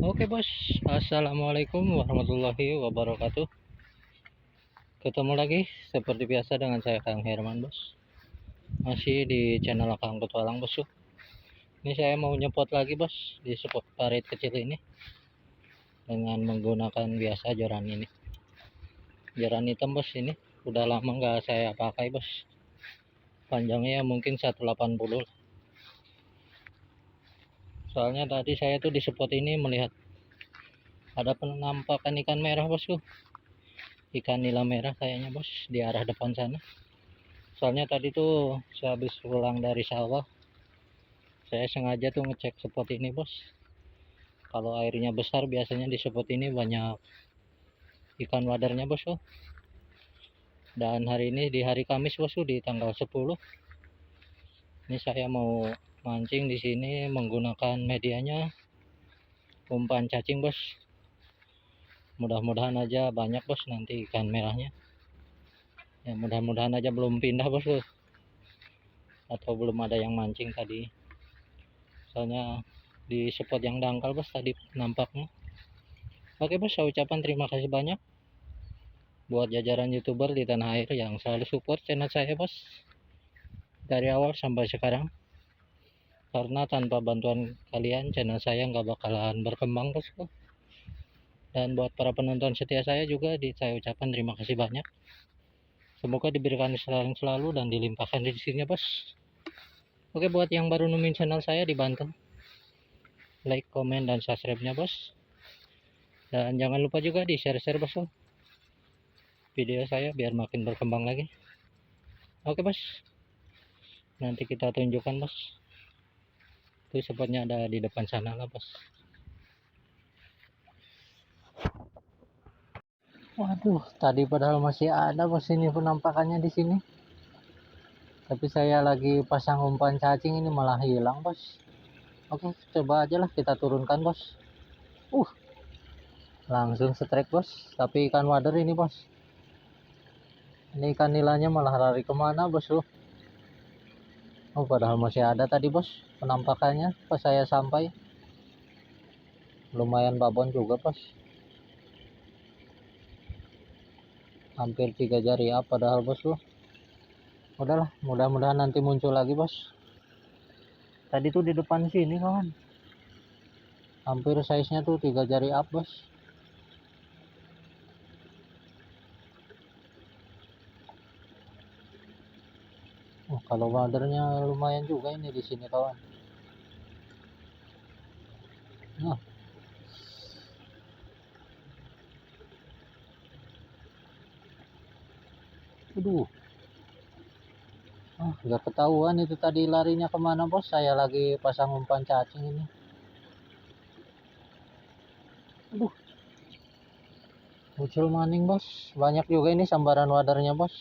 Oke bos, assalamualaikum warahmatullahi wabarakatuh. Ketemu lagi seperti biasa dengan saya Kang Herman bos. Masih di channel Kang Petualang bos. Ini saya mau nyepot lagi bos di spot parit kecil ini dengan menggunakan biasa joran ini. Joran hitam bos ini udah lama nggak saya pakai bos. Panjangnya mungkin 180. Soalnya tadi saya tuh di spot ini melihat ada penampakan ikan merah bosku. Ikan nila merah kayaknya bos di arah depan sana. Soalnya tadi tuh saya habis pulang dari sawah, saya sengaja tuh ngecek spot ini bos. Kalau airnya besar biasanya di spot ini banyak ikan wadarnya bos. Dan hari ini di hari Kamis bos, di tanggal 10. Ini saya mau mancing di sini menggunakan medianya umpan cacing bos. Mudah-mudahan aja banyak bos nanti ikan merahnya. Ya mudah-mudahan aja belum pindah bos, atau belum ada yang mancing tadi. Soalnya di spot yang dangkal bos tadi nampaknya. Oke bos, saya ucapkan terima kasih banyak buat jajaran youtuber di tanah air yang selalu support channel saya bos dari awal sampai sekarang. Karena tanpa bantuan kalian channel saya nggak bakalan berkembang bos. Dan buat para penonton setia saya juga saya ucapkan terima kasih banyak. Semoga diberikan kesehatan selalu dan dilimpahkan rezekinya bos. Oke, buat yang baru nemuin channel saya dibantu like, komen, dan subscribe-nya bos. Dan jangan lupa juga di share-share bos video saya biar makin berkembang lagi. Oke bos, nanti kita tunjukkan bos. Itu spotnya ada di depan sana lah bos. Waduh, tadi padahal masih ada bos ini penampakannya di sini. Tapi saya lagi pasang umpan cacing ini malah hilang bos. Oke, coba aja lah kita turunkan bos. Langsung strike bos. Tapi ikan wader ini bos. Ini ikan nilanya malah lari kemana bos loh. Oh, padahal masih ada tadi bos penampakannya pas saya sampai. Lumayan babon juga bos. Hampir 3 jari up padahal bos loh. Udahlah, mudah-mudahan nanti muncul lagi bos. Tadi tuh di depan sini kawan. Hampir size-nya tuh 3 jari up bos. Kalau wadernya lumayan juga ini di sini kawan. Nah, aduh. Nggak ketahuan itu tadi larinya kemana bos. Saya lagi pasang umpan cacing ini. Aduh, muncul maning bos. Banyak juga ini sambaran wadarnya bos.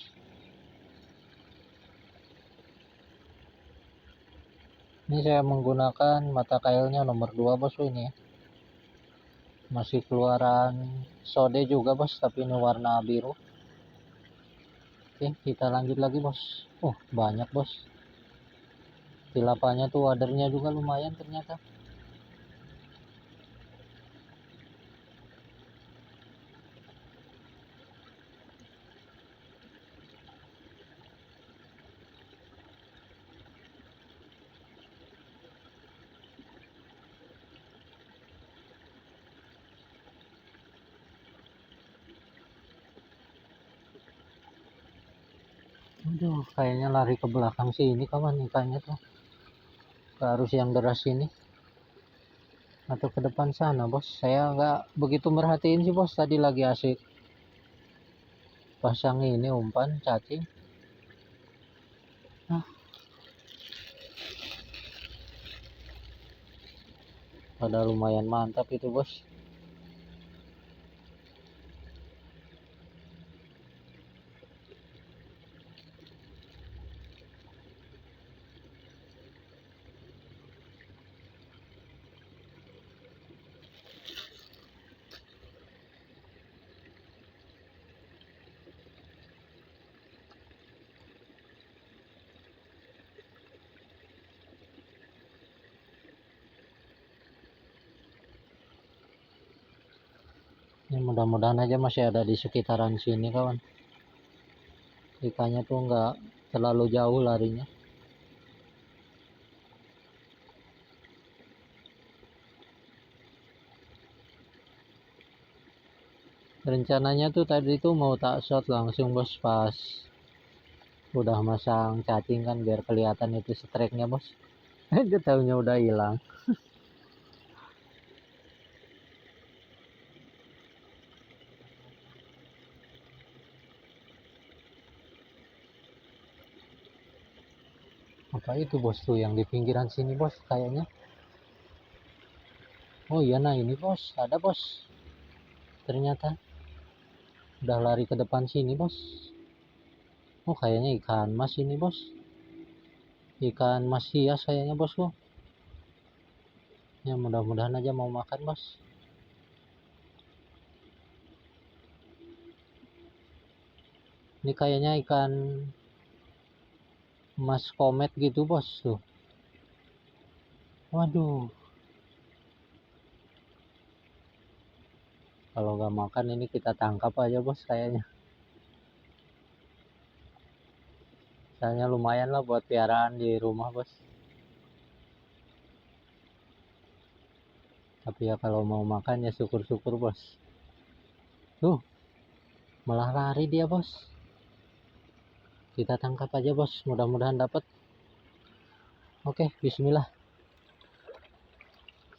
Ini saya menggunakan mata kailnya nomor 2 bos ini ya. Masih keluaran sode juga bos, tapi ini warna biru. Oke, kita lanjut lagi bos. Banyak bos. Tilapanya tuh wadernya juga lumayan ternyata. Aduh, kayaknya lari ke belakang sini kawan ikannya tuh. Ke arus yang deras ini. Atau ke depan sana bos. Saya nggak begitu merhatiin sih bos. Tadi lagi asik pasang ini umpan cacing. Pada lumayan mantap itu bos. Ya, mudah-mudahan aja masih ada di sekitaran sini kawan. Ikannya tuh nggak terlalu jauh larinya. Rencananya tuh tadi tuh mau tak shot langsung bos, pas udah masang cacing kan biar kelihatan itu strike-nya bos. Getaunya udah hilang. Apa itu bos tuh yang di pinggiran sini bos kayaknya? Oh iya, nah ini bos, ada bos. Ternyata udah lari ke depan sini bos. Oh kayaknya ikan mas ini bos. Ikan mas hias kayaknya bos tuh. Ya mudah-mudahan aja mau makan bos. Ini kayaknya ikan mas komet gitu bos tuh. Waduh, kalau nggak makan ini kita tangkap aja bos kayaknya. Soalnya lumayan lah buat piaraan di rumah bos. Tapi ya kalau mau makan ya syukur-syukur bos. Tuh, malah lari dia bos. Kita tangkap aja bos, mudah-mudahan dapat. Oke, bismillah.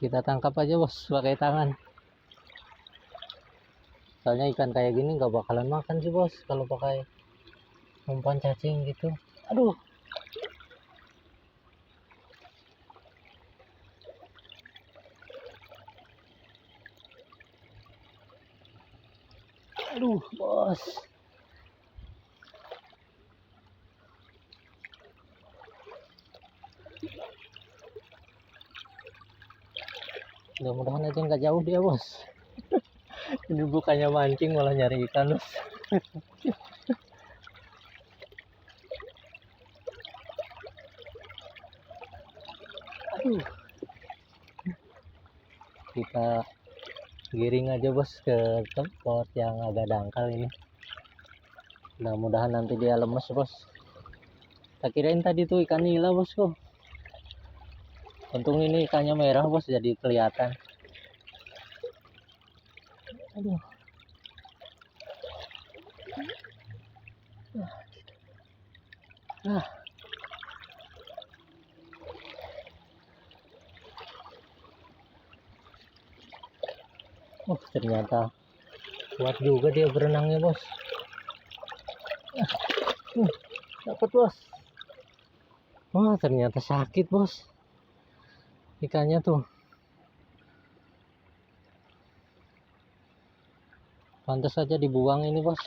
Kita tangkap aja bos pakai tangan. Soalnya ikan kayak gini nggak bakalan makan sih bos kalau pakai umpan cacing gitu. Aduh, aduh bos. Mudah-mudahan aja nggak jauh dia bos. Ini bukannya mancing malah nyari ikan bos. Aduh, kita giring aja bos ke tempat yang agak dangkal ini. Mudah-mudahan nanti dia lemes bos. Tak kirain tadi tuh ikan nila bos kok. Untung ini ikannya merah bos jadi kelihatan. Aduh. Ah. Oh ternyata kuat juga dia berenangnya bos. Dapat bos. Wah ternyata sakit bos ikannya tuh. Pantas saja dibuang ini bos.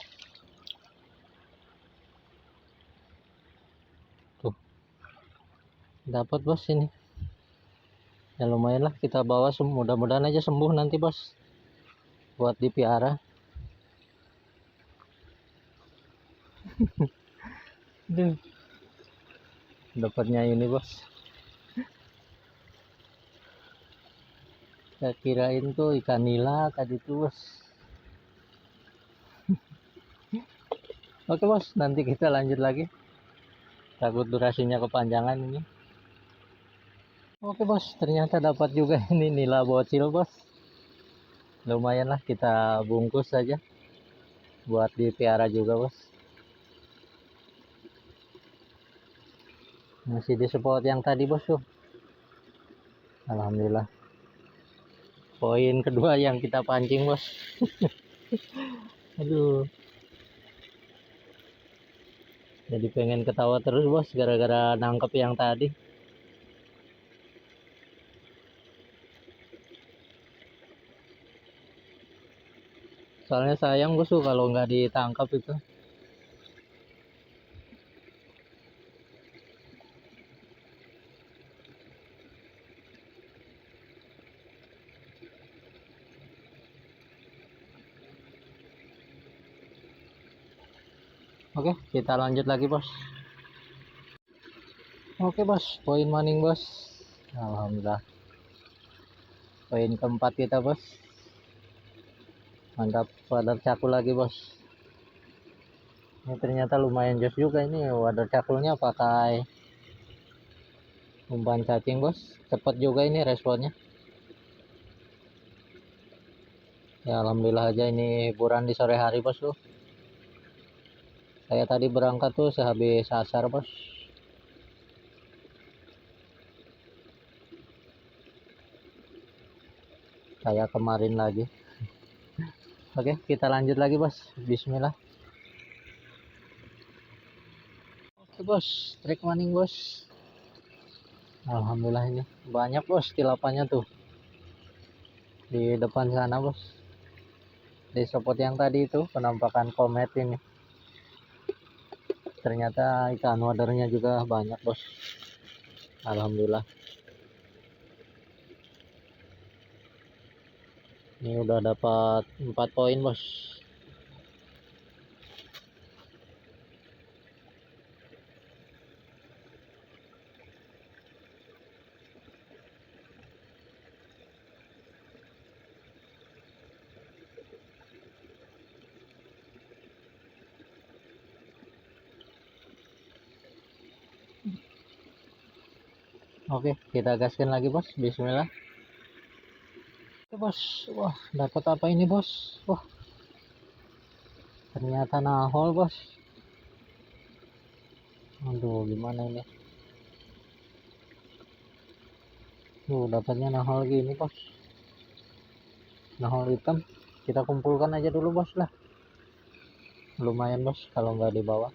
Tuh dapat bos ini. Ya lumayan lah kita bawa, mudah-mudahan aja sembuh nanti bos buat dipiara. Duh, dapatnya ini bos. Saya kirain tuh ikan nila tadi tuh bos. Oke bos, nanti kita lanjut lagi. Takut durasinya kepanjangan ini. Oke bos, ternyata dapat juga ini nila bocil bos. Lumayan lah kita bungkus saja buat dipiara juga bos. Masih di spot yang tadi bos tuh. Alhamdulillah. Poin kedua yang kita pancing bos. Aduh. Jadi pengen ketawa terus bos gara-gara nangkep yang tadi. Soalnya sayang bos tuh kalau nggak ditangkap itu. Oke, kita lanjut lagi bos. Oke bos, poin maning bos. Alhamdulillah. Poin keempat kita bos. Mantap, wader cakul lagi bos. Ini ternyata lumayan jos juga ini wader cakulnya, pakai umpan cacing bos. Cepet juga ini responnya. Ya alhamdulillah aja ini hiburan di sore hari bos tuh. Saya tadi berangkat tuh sehabis asar bos. Kayak kemarin lagi. Oke, kita lanjut lagi bos. Bismillah. Oke bos, trik maning bos. Alhamdulillah ini banyak bos tilapannya tuh di depan sana bos. Di spot yang tadi itu penampakan komet ini. Ternyata ikan wadernya juga banyak bos. Alhamdulillah. Ini udah dapat 4 poin bos. Oke, kita gaskan lagi bos. Bismillah. Oke bos, wah dapat apa ini bos? Wah, ternyata nahol bos. Aduh, gimana ini? Dapatnya nahol gini bos. Nahol hitam. Kita kumpulkan aja dulu bos lah. Lumayan bos kalau nggak dibawa.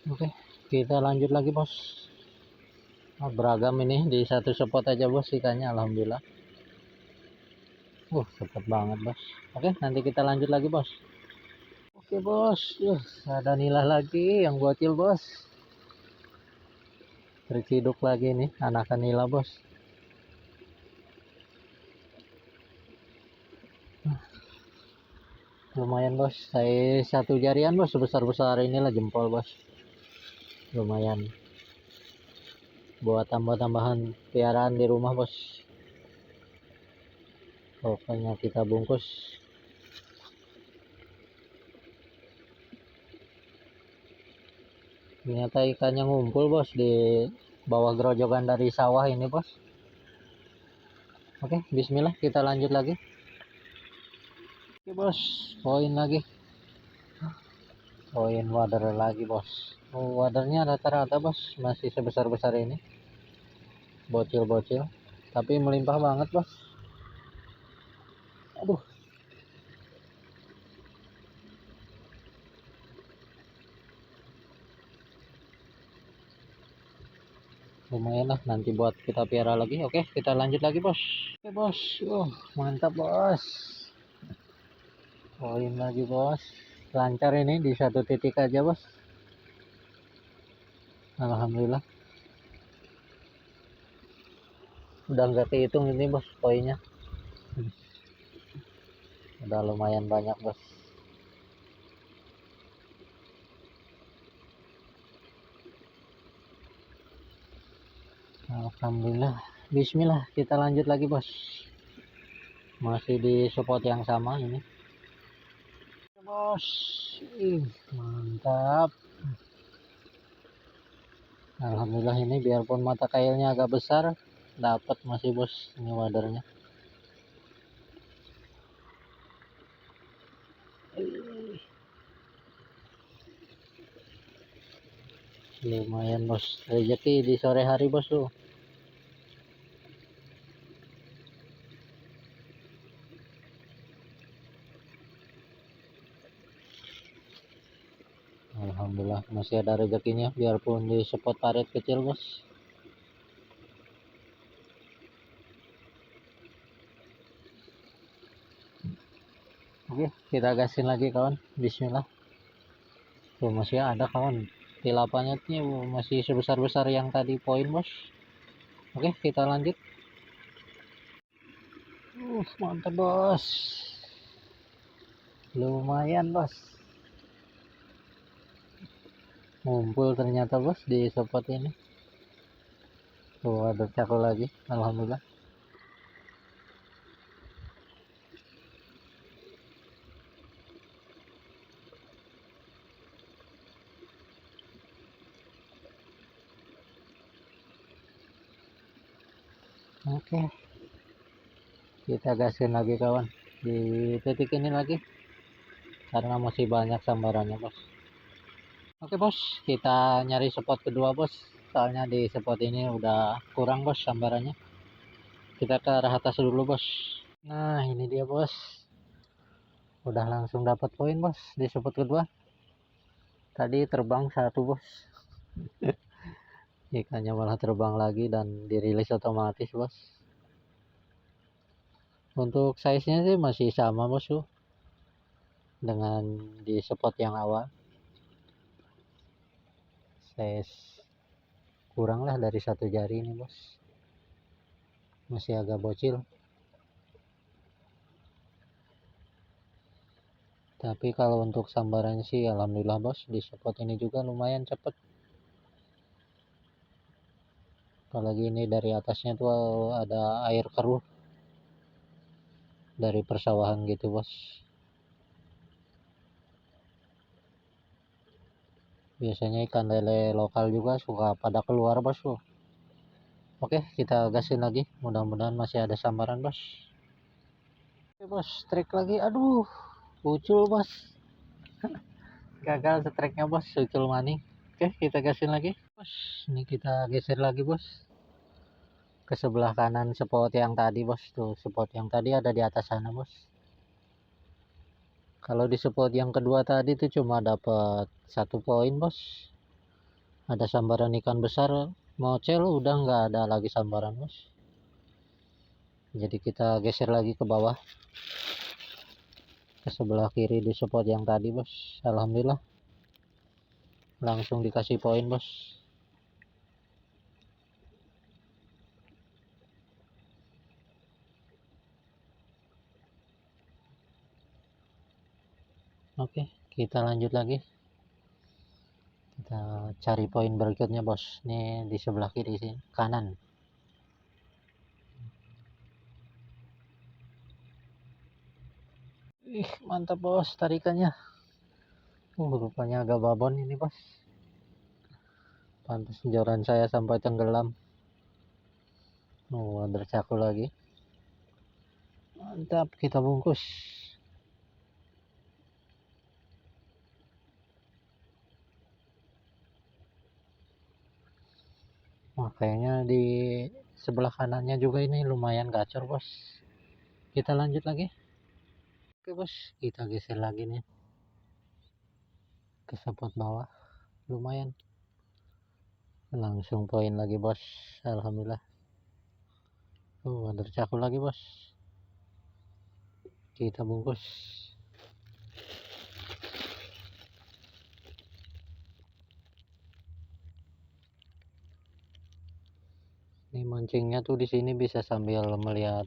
Oke, kita lanjut lagi bos. Beragam ini di satu spot aja bos ikannya, alhamdulillah. Cepet banget bos. Oke, nanti kita lanjut lagi bos. Oke bos, ada nila lagi yang bocil bos. Terciduk lagi nih anakan nila bos. Lumayan bos, saya satu jarian bos, sebesar-besar inilah jempol bos. Lumayan buat tambah-tambahan piaraan di rumah bos. Pokoknya kita bungkus. Ternyata ikannya ngumpul bos di bawah gerojokan dari sawah ini bos. Oke, bismillah kita lanjut lagi. Oke bos, poin lagi. Poin wader lagi bos. Wadernya rata-rata bos masih sebesar-besar ini. Bocil-bocil, tapi melimpah banget bos. Aduh, lumayan lah nanti buat kita piara lagi. Oke, kita lanjut lagi bos. Oke bos, mantap bos. Poin lagi bos. Lancar ini di satu titik aja bos. Alhamdulillah. Udah nggak kehitung ini bos poinnya. Udah lumayan banyak bos. Alhamdulillah. Bismillah, kita lanjut lagi bos. Masih di spot yang sama ini bos. Mantap. Alhamdulillah ini biarpun mata kailnya agak besar, dapat masih bos ini wadernya. Lumayan bos, rezeki di sore hari bos tuh. Alhamdulillah masih ada rezekinya biarpun di spot parit kecil bos. Oke, kita gasin lagi kawan. Bismillah. Tuh masih ada kawan. Tilapannya tuh masih sebesar-besar yang tadi poin bos. Oke, kita lanjut. Mantap bos, lumayan bos, ngumpul ternyata bos di spot ini. Tuh ada cakul lagi, alhamdulillah. Oke, kita gasin lagi kawan di titik ini lagi karena masih banyak sambarannya bos. Oke bos, kita nyari spot kedua bos, soalnya di spot ini udah kurang bos sambarannya. Kita ke arah atas dulu bos. Nah ini dia bos, udah langsung dapat poin bos di spot kedua. Tadi terbang satu bos, ikannya malah terbang lagi dan dirilis otomatis bos. Untuk size nya sih masih sama bos tuh dengan di spot yang awal. Size kurang lah dari 1 jari ini bos, masih agak bocil. Tapi kalau untuk sambaran sih alhamdulillah bos, di spot ini juga lumayan cepet. Apalagi ini dari atasnya tuh ada air keruh dari persawahan gitu bos. Biasanya ikan lele lokal juga suka pada keluar bos tuh. Oke, kita gasin lagi, mudah-mudahan masih ada sambaran bos. Oke bos, strike lagi, aduh ucul bos. Gagal strike-nya bos, ucul maning. Oke, kita gasin lagi bos. Ini kita geser lagi bos ke sebelah kanan spot yang tadi bos. Tuh spot yang tadi ada di atas sana bos. Kalau di spot yang kedua tadi tuh cuma dapat 1 poin bos, ada sambaran ikan besar mocel, udah nggak ada lagi sambaran bos. Jadi kita geser lagi ke bawah ke sebelah kiri di spot yang tadi bos. Alhamdulillah langsung dikasih poin bos. Oke, kita lanjut lagi, kita cari poin berikutnya bos. Ini di sebelah kiri sini, kanan. Mantap bos tarikannya. Rupanya agak babon ini bos, pantas joran saya sampai tenggelam. Ada cakul lagi, mantap, kita bungkus. Wah, kayaknya di sebelah kanannya juga ini lumayan gacor bos. Kita lanjut lagi. Oke bos, kita geser lagi nih ke spot bawah, lumayan langsung poin lagi bos, alhamdulillah. Ada cakul lagi bos, kita bungkus. Ini mancingnya tuh di sini bisa sambil melihat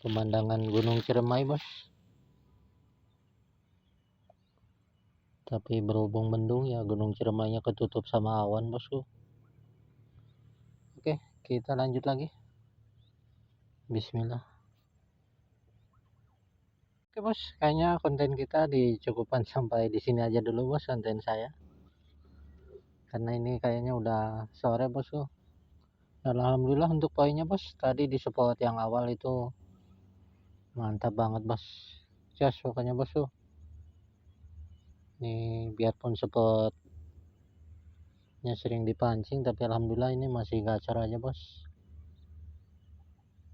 pemandangan Gunung Ciremai bos, tapi berhubung mendung ya Gunung Ciremainya ketutup sama awan bosku. Oke, kita lanjut lagi, bismillah. Oke bos, kayaknya konten kita dicukupkan sampai di sini aja dulu bos, konten saya, karena ini kayaknya udah sore bosku. Dan alhamdulillah untuk poinnya bos, tadi di spot yang awal itu mantap banget bos, jas pokoknya bos tuh. Ini biarpun spotnya sering dipancing, tapi alhamdulillah ini masih gacor aja bos.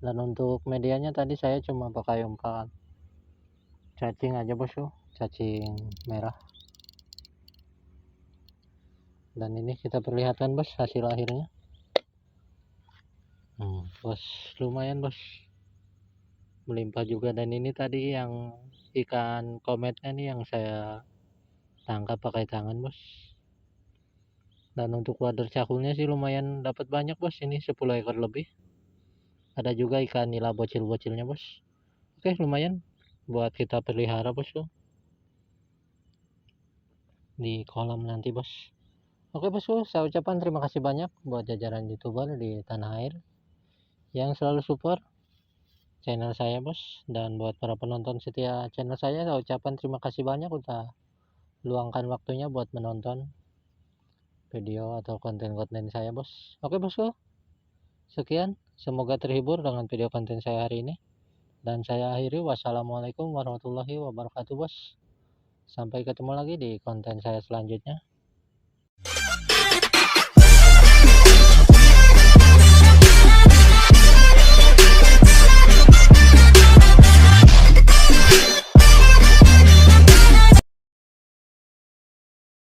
Dan untuk medianya tadi saya cuma pakai umpan cacing aja bos tuh, cacing merah. Dan ini kita perlihatkan bos hasil akhirnya. Bos, lumayan bos, melimpah juga. Dan ini tadi yang ikan kometnya nih yang saya tangkap pakai tangan bos. Dan untuk wader cakulnya sih lumayan dapat banyak bos, ini 10 ekor lebih. Ada juga ikan nila bocil-bocilnya bos. Oke, lumayan buat kita pelihara bos tuh di kolam nanti bos. Oke bosku, saya ucapkan terima kasih banyak buat jajaran youtuber di tanah air yang selalu support channel saya bos, dan buat para penonton setia channel saya ucapkan terima kasih banyak udah luangkan waktunya buat menonton video atau konten-konten saya bos. Oke bosku, sekian, semoga terhibur dengan video konten saya hari ini, dan saya akhiri. Wassalamualaikum warahmatullahi wabarakatuh bos. Sampai ketemu lagi di konten saya selanjutnya.